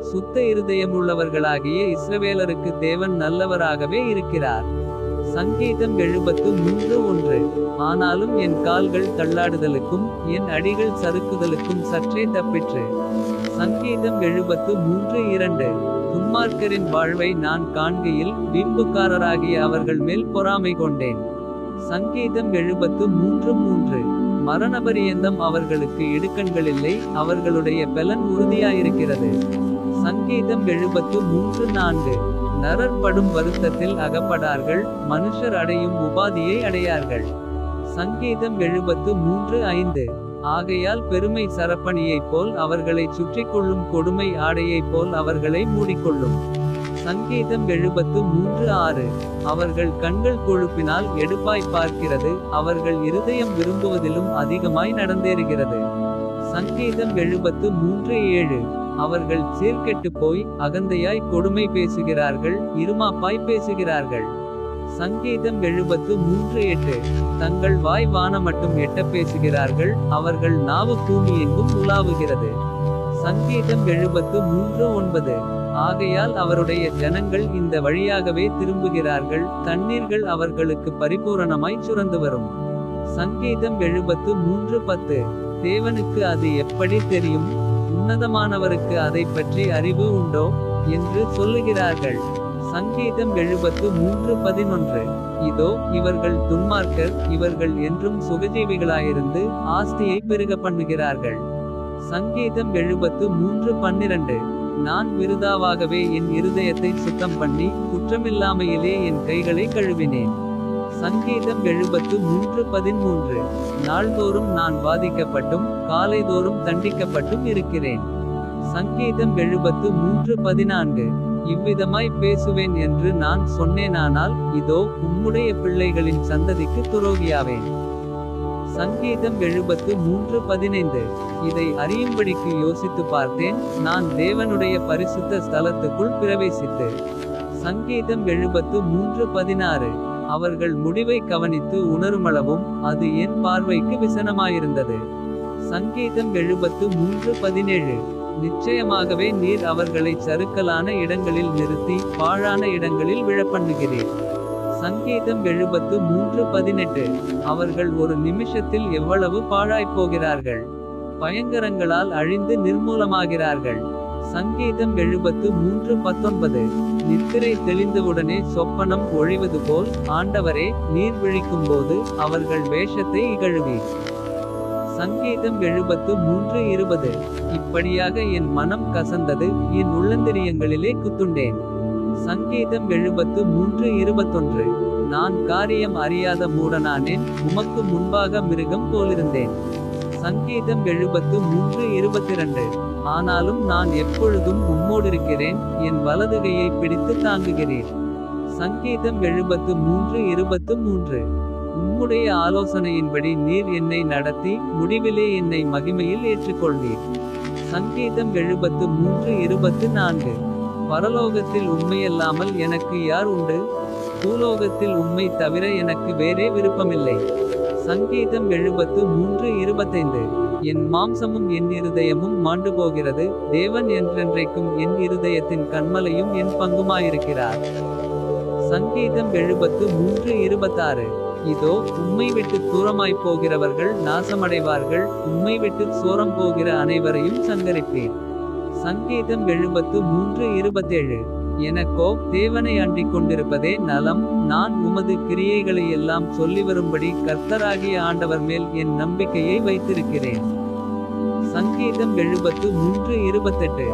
சுத்த இருதயமுள்ளவர்களாகிய இஸ்ரவேலருக்கு தேவன் நல்லவராகவே இருக்கிறார். சங்கீதம் 73:1. ஆனாலும் என் கால்கள் தள்ளாடுதலுக்கும் என் அடிகள் சறுக்குதலுக்கும் சற்றே தப்பிற்று. சங்கீதம் 73:2. துன்மார்க்கரின் வாழ்வை நான் காண்கையில் வீம்புக்காரராகிய அவர்கள் மேல் பொறாமை கொண்டேன். சங்கீதம் 73:3. மரணபரியந்தம் அவர்களுக்கு இடுக்கண்களில்லை, அவர்களுடைய பெலன் உறுதியாயிருக்கிறது. சங்கீதம் 73:4. நரர் படும் வருத்தத்தில் அகப்படார்கள், மனுஷர் அடையும் உபாதியை அடையார்கள். சங்கீதம் 73:5. ஆகையால் பெருமை சரப்பணியைப் போல் அவர்களை சுற்றிக் கொள்ளும், கொடுமை ஆடையைப் போல் அவர்களை மூடிக்கொள்ளும். சங்கீதம் 73:6. அவர்கள் கண்கள் கொழுப்பினால் எடுப்பாய் பார்க்கிறது, அவர்கள் இருதயம் விரும்புவதிலும் அதிகமாய் நடந்தேறுகிறது. சங்கீதம் 73:7. அவர்கள் சீர்கெட்டு போய் அகந்தையாய் கொடுமை பேசுகிறார்கள், இருமாப்பாய் பேசுகிறார்கள். சங்கீதம் 73:8. தங்கள் வாய் வானமட்டும் எட்ட பேசுகிறார்கள், அவர்கள் நாவு பூமி எங்கும் உலாவுகிறது. சங்கீதம் 73:9. ஆகையால் அவருடைய ஜனங்கள் இந்த வழியாகவே திரும்புகிறார்கள், தண்ணீர்கள் அவர்களுக்கு பரிபூரணமாய் சுரந்து வரும். சங்கீதம் 73:10. தேவனுக்கு அது எப்படி தெரியும், உன்னதமானவருக்கு அதை பற்றி அறிவு உண்டோ என்று சொல்லுகிறார்கள். சங்கீதம் 73:11. இதோ இவர்கள் துன்மார்க்கர், இவர்கள் என்றும் சுகஜீவிகளாயிருந்து ஆஸ்தியை பெருக பண்ணுகிறார்கள். சங்கீதம் 73:12. நான் விருதாவாகவே என் இருதயத்தை சுத்தம் பண்ணி குற்றமில்லாமையிலே என் கைகளை கழுவினேன். சங்கீதம் 73:13. நாள்தோறும் நான் வாதிக்கப்பட்டும் காலைதோறும் தண்டிக்கப்பட்டும் இருக்கிறேன். சங்கீதம் 73:14. இவ்விதமாய் பேசுவேன் என்று நான் சொன்னேனானால், இதோ உம்முடைய பிள்ளைகளின் சந்ததிக்கு துரோகியாவேன். சங்கீதம் 73:15. இதை அறியும்படிக்கு யோசித்து பார்த்தேன், நான் தேவனுடைய பரிசுத்த ஸ்தலத்துக்குள் பிரவேசித்து. சங்கீதம் 73:16. அவர்கள் முடிவை கவனித்து உணருமளவும் அது என் பார்வைக்கு விசனமாயிருந்தது. சங்கீதம் 73:17. நிச்சயமாகவே நீர் அவர்களை சறுக்கலான இடங்களில் நிறுத்தி பாழான இடங்களில் விழப்பண்ணுகிறீர். சங்கீதம் 73:18. அவர்கள் ஒரு நிமிஷத்தில் எவ்வளவு பாழாய்ப்போகிறார்கள், பயங்கரங்களால் அழிந்து நிர்மூலமாகிறார்கள். சங்கீதம் 73:19. நித்திரை தெளிந்தவுடனே சொப்பனம் ஒழிவது போல், ஆண்டவரே நீர் விழிக்கும்போது அவர்கள் வேஷத்தை இகழுவீர். சங்கீதம் 73:20. இப்படியாக என் மனம் கசந்தது, என் உள்ளந்திரியங்களிலே குத்துண்டேன். சங்கீதம் 73:21. நான் காரியம் அறியாத மூடனானேன், உமக்கு முன்பாக மிருகம் போலிருந்தேன். சங்கீதம் 73:22. ஆனாலும் நான் எப்பொழுதும் உம்மோடிருக்கிறேன், என் வலதுகையை பிடித்து தாங்குகிறேன். சங்கீதம் 73:23. உம்முடைய ஆலோசனையின்படி நீர் என்னை நடத்தி முடிவிலே என்னை மகிமையில் ஏற்றுக்கொள்வீர். சங்கீதம் 73:24. பரலோகத்தில் உம்மையல்லாமல் எனக்கு யார் உண்டு, பூலோகத்தில் உம்மை தவிர எனக்கு வேறே விருப்பமில்லை. சங்கீதம் 73:25. என் மாம்சமும் என் இருதயமும் மாண்டு போகிறது, தேவன் என்றென்றைக்கும் என் இருதயத்தின் கன்மலையும் என் பங்குமாயிருக்கிறார். சங்கீதம் 73:26. இதோ உம்மை விட்டு தூரமாய்ப் போகிறவர்கள் நாசமடைவார்கள், உம்மை விட்டு சோரம் போகிற அனைவரையும் சங்கரிப்பீர். சங்கீதம் 73:27. எனக்கோ தேவனை அண்டிக் கொண்டிருப்பதே நலம், நான் உமது கிரியைகளையெல்லாம் சொல்லிவரும்படி கர்த்தராகிய ஆண்டவர் மேல் என் நம்பிக்கையை வைத்திருக்கிறேன். சங்கீதம் 73:28.